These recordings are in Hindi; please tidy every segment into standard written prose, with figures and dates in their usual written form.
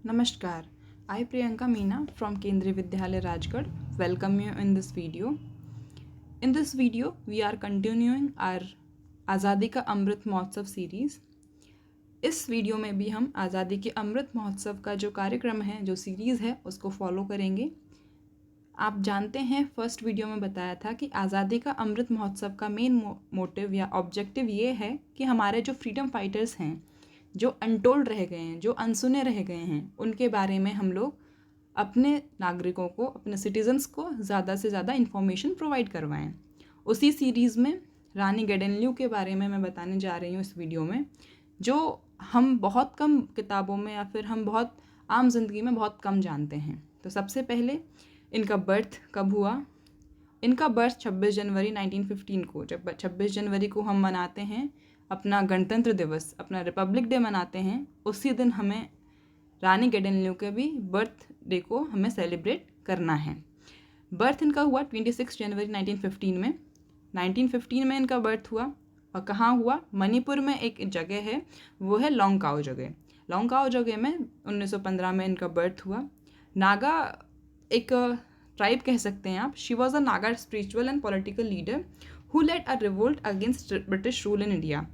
Namaskar. I Priyanka Meena from Kendriya Vidyalaya Rajgarh welcome you in this video. In this video, we are continuing our आज़ादी का अमृत महोत्सव सीरीज़. इस वीडियो में भी हम आज़ादी के अमृत महोत्सव का जो कार्यक्रम है, जो सीरीज़ है, उसको फॉलो करेंगे. आप जानते हैं फर्स्ट वीडियो में बताया था कि आज़ादी का अमृत महोत्सव का मेन मोटिव या ऑब्जेक्टिव ये है कि हमारे जो फ्रीडम फाइटर्स हैं, जो अनटोल्ड रह गए हैं, जो अनसुने रह गए हैं, उनके बारे में हम लोग अपने नागरिकों को, अपने सिटीजन्स को ज़्यादा से ज़्यादा इन्फॉर्मेशन प्रोवाइड करवाएं. उसी सीरीज़ में रानी गेडेनल्यू के बारे में मैं बताने जा रही हूँ इस वीडियो में, जो हम बहुत कम किताबों में या फिर हम बहुत आम जिंदगी में बहुत कम जानते हैं. तो सबसे पहले इनका बर्थ कब हुआ. इनका बर्थ 26 जनवरी 1915 को, जब 26 जनवरी को हम मनाते हैं अपना गणतंत्र दिवस, अपना रिपब्लिक डे मनाते हैं, उसी दिन हमें रानी गेडेनल्यू के भी बर्थ डे को हमें सेलिब्रेट करना है. बर्थ इनका हुआ 26 जनवरी 1915 में. 1915 में इनका बर्थ हुआ. और कहाँ हुआ? मणिपुर में एक जगह है, वो है लोंगकाओ जगह. लोंगकाओ जगह में 1915 में इनका बर्थ हुआ. नागा एक ट्राइब कह सकते हैं आप. She was a Naga spiritual and political leader who led a revolt against British rule in India.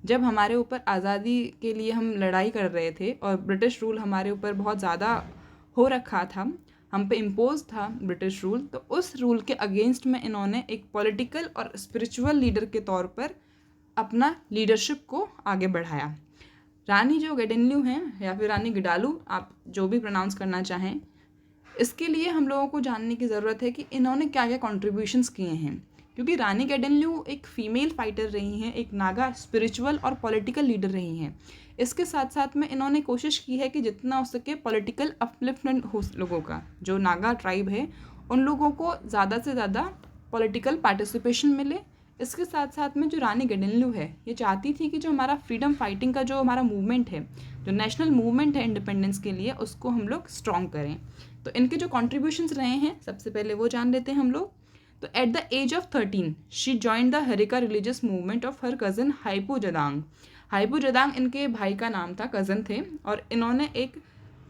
जब हमारे ऊपर आज़ादी के लिए हम लड़ाई कर रहे थे और ब्रिटिश रूल हमारे ऊपर बहुत ज़्यादा हो रखा था, हम पे इम्पोज था ब्रिटिश रूल, तो उस रूल के अगेंस्ट में इन्होंने एक पॉलिटिकल और स्पिरिचुअल लीडर के तौर पर अपना लीडरशिप को आगे बढ़ाया. रानी जो गेडेनल्यू हैं या फिर रानी गिडालू, आप जो भी प्रोनाउंस करना चाहें, इसके लिए हम लोगों को जानने की ज़रूरत है कि इन्होंने क्या क्या कॉन्ट्रीब्यूशंस किए हैं. क्योंकि रानी गेडेनल्यू एक फ़ीमेल फाइटर रही हैं, एक नागा स्पिरिचुअल और पॉलिटिकल लीडर रही हैं. इसके साथ साथ में इन्होंने कोशिश की है कि जितना हो सके पॉलिटिकल अपलिफ्टमेंट हो लोगों का. जो नागा ट्राइब है उन लोगों को ज़्यादा से ज़्यादा पॉलिटिकल पार्टिसिपेशन मिले. इसके साथ साथ में जो रानी गेडेनल्यू है, ये चाहती थी कि जो हमारा फ्रीडम फाइटिंग का जो हमारा मूवमेंट है, जो नेशनल मूवमेंट है इंडिपेंडेंस के लिए, उसको हम लोग स्ट्रॉन्ग करें. तो इनके जो कॉन्ट्रीब्यूशंस रहे हैं, सबसे पहले वो जान लेते हैं हम लोग. तो at the age of 13 she join the Heraka religious movement of her cousin Haipou Jadonang. Haipou Jadonang इनके भाई का नाम था, कज़न थे, और इन्होंने एक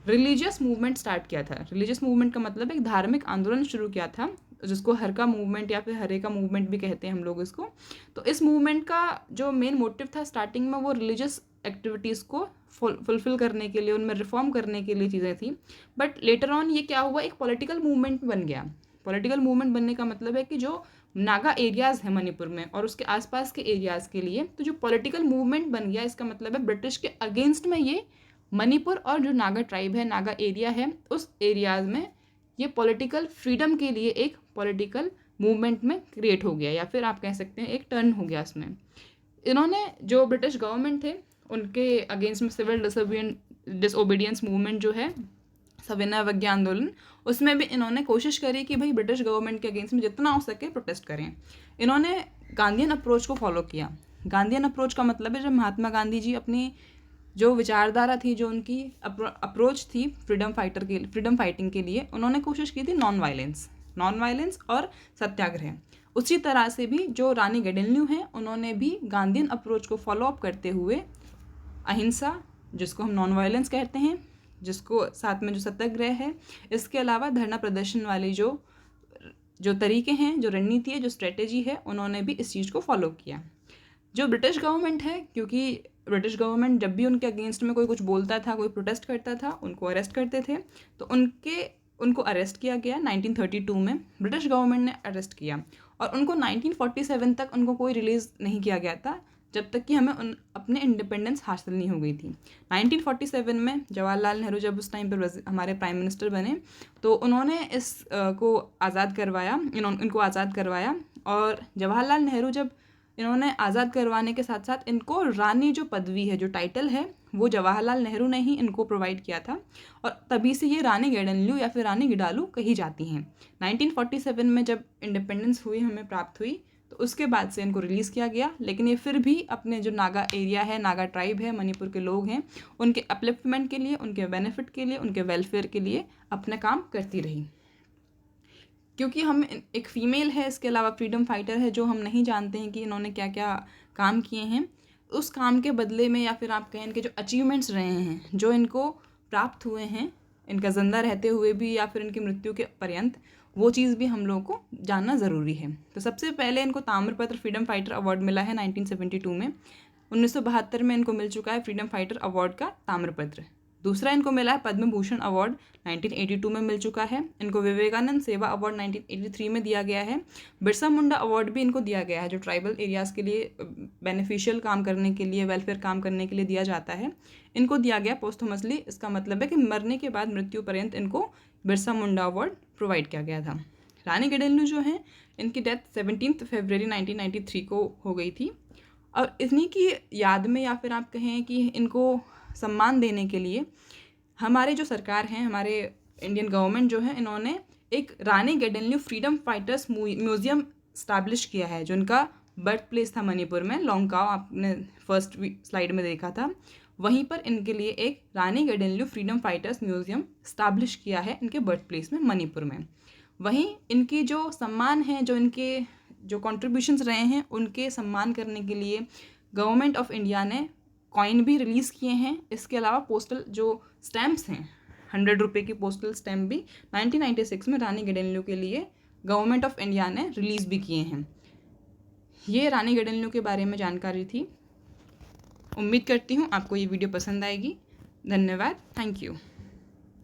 रिलीजियस मूवमेंट स्टार्ट किया था. रिलीजियस मूवमेंट का मतलब एक धार्मिक आंदोलन शुरू किया था, जिसको हरका मूवमेंट या फिर हरेका मूवमेंट भी कहते हैं हम लोग इसको. तो इस मूवमेंट का जो मेन मोटिव था स्टार्टिंग में, वो रिलीजियस एक्टिविटीज़ को फुलफिल करने के लिए, उनमें रिफॉर्म करने के लिए चीज़ें थी. बट लेटर ऑन ये क्या हुआ, एक पॉलिटिकल मूवमेंट बन गया. पॉलिटिकल मूवमेंट बनने का मतलब है कि जो नागा एरियाज़ हैं मणिपुर में और उसके आसपास के एरियाज़ के लिए, तो जो पॉलिटिकल मूवमेंट बन गया, इसका मतलब है ब्रिटिश के अगेंस्ट में ये मणिपुर और जो नागा ट्राइब है, नागा एरिया है, उस एरियाज़ में ये पॉलिटिकल फ्रीडम के लिए एक पॉलिटिकल मूवमेंट में क्रिएट हो गया, या फिर आप कह सकते हैं एक टर्न हो गया इसमें. इन्होंने जो ब्रिटिश गवर्नमेंट थे उनके अगेंस्ट में सिविल डिसओबीडियंस मूवमेंट जो है, सविनय अवज्ञा आंदोलन, उसमें भी इन्होंने कोशिश करी कि भाई ब्रिटिश गवर्नमेंट के अगेंस्ट में जितना हो सके प्रोटेस्ट करें. इन्होंने गांधीयन अप्रोच को फॉलो किया. गांधीयन अप्रोच का मतलब है जब महात्मा गांधी जी अपनी जो विचारधारा थी, जो उनकी अप्रोच थी फ्रीडम फाइटिंग के लिए, उन्होंने कोशिश की थी नॉन वायलेंस और सत्याग्रह. उसी तरह से भी जो रानी गेडेनल्यू हैं, उन्होंने भी गांधीयन अप्रोच को फॉलो अप करते हुए अहिंसा, जिसको हम नॉन वायलेंस कहते हैं, जिसको साथ में जो सत्याग्रह है, इसके अलावा धरना प्रदर्शन वाली जो तरीके हैं, जो रणनीति है, जो स्ट्रेटेजी है, उन्होंने भी इस चीज़ को फॉलो किया. जो ब्रिटिश गवर्नमेंट है, क्योंकि ब्रिटिश गवर्नमेंट जब भी उनके अगेंस्ट में कोई कुछ बोलता था, कोई प्रोटेस्ट करता था, उनको अरेस्ट करते थे. तो उनको अरेस्ट किया गया 1932 में. ब्रिटिश गवर्नमेंट ने अरेस्ट किया और उनको 1947 तक उनको कोई रिलीज़ नहीं किया गया था, जब तक कि हमें अपने इंडिपेंडेंस हासिल नहीं हो गई थी. 1947 में जवाहरलाल नेहरू जब उस टाइम पर हमारे प्राइम मिनिस्टर बने, तो उन्होंने को आज़ाद करवाया, इनको आज़ाद करवाया. और जवाहरलाल नेहरू जब इन्होंने आज़ाद करवाने के साथ साथ इनको रानी जो पदवी है, जो टाइटल है, वो जवाहरलाल नेहरू ने ही इनको प्रोवाइड किया था. और तभी से ये रानी गेडेनल्यू या फिर रानी गिडालू कही जाती हैं. 1947 में जब इंडिपेंडेंस हुई, हमें प्राप्त हुई, तो उसके बाद से इनको रिलीज़ किया गया. लेकिन ये फिर भी अपने जो नागा एरिया है, नागा ट्राइब है, मणिपुर के लोग हैं, उनके अपलिफ्टमेंट के लिए, उनके बेनिफिट के लिए, उनके वेलफेयर के लिए अपना काम करती रही. क्योंकि हम एक फ़ीमेल है, इसके अलावा फ्रीडम फाइटर है, जो हम नहीं जानते हैं कि इन्होंने क्या क्या काम किए हैं. उस काम के बदले में, या फिर आप कहें इनके जो अचीवमेंट्स रहे हैं, जो इनको प्राप्त हुए हैं इनका ज़िंदा रहते हुए भी या फिर इनकी मृत्यु के पर्यंत, वो चीज़ भी हम लोगों को जानना ज़रूरी है। तो सबसे पहले इनको ताम्रपत्र फ्रीडम फाइटर अवार्ड मिला है 1972 में। 1972 में इनको मिल चुका है फ्रीडम फाइटर अवार्ड का ताम्रपत्र। दूसरा इनको मिला है पद्म भूषण अवार्ड 1982 में मिल चुका है। इनको विवेकानंद सेवा अवार्ड 1983 में दिया गया है। बिरसा मुंडा अवार्ड भी इनको दिया गया है, जो ट्राइबल एरियाज़ के लिए बेनिफिशियल काम करने के लिए, वेलफेयर काम करने के लिए दिया जाता है। इनको दिया गया पोस्टमसली। इसका मतलब है कि मरने के बाद मृत्यु पर्यंत इनको बिरसा मुंडा अवार्ड प्रोवाइड किया गया था। रानी गेडेलनु जो हैं, इनकी डेथ 17 फरवरी 1993 को हो गई थी। और इन्हीं की याद में या फिर आप कहें कि इनको सम्मान देने के लिए हमारे जो सरकार हैं, हमारे इंडियन गवर्नमेंट जो है, इन्होंने एक रानी गेडेलनु फ्रीडम फाइटर्स म्यूज़ियम स्टैब्लिश किया है, जो इनका बर्थ प्लेस था मणिपुर में, लोंगकाओ, आपने फर्स्ट स्लाइड में देखा था। वहीं पर इनके लिए एक रानी गेडेलनु फ्रीडम फाइटर्स म्यूज़ियम स्टैब्लिश किया है इनके बर्थ प्लेस में मणिपुर में। वहीं इनकी जो सम्मान है, जो इनके जो कॉन्ट्रीब्यूशंस रहे हैं, उनके सम्मान करने के लिए गवर्नमेंट ऑफ इंडिया ने कॉइन भी रिलीज़ किए हैं। इसके अलावा पोस्टल जो स्टैम्प्स हैं, 100 रुपये की पोस्टल स्टैम्प भी 1996 में रानी गेडेलनु के लिए गवर्नमेंट ऑफ इंडिया ने रिलीज़ भी किए हैं। ये रानी गेडेलनु के बारे में जानकारी थी। उम्मीद करती हूँ आपको ये वीडियो पसंद आएगी। धन्यवाद। Thank you.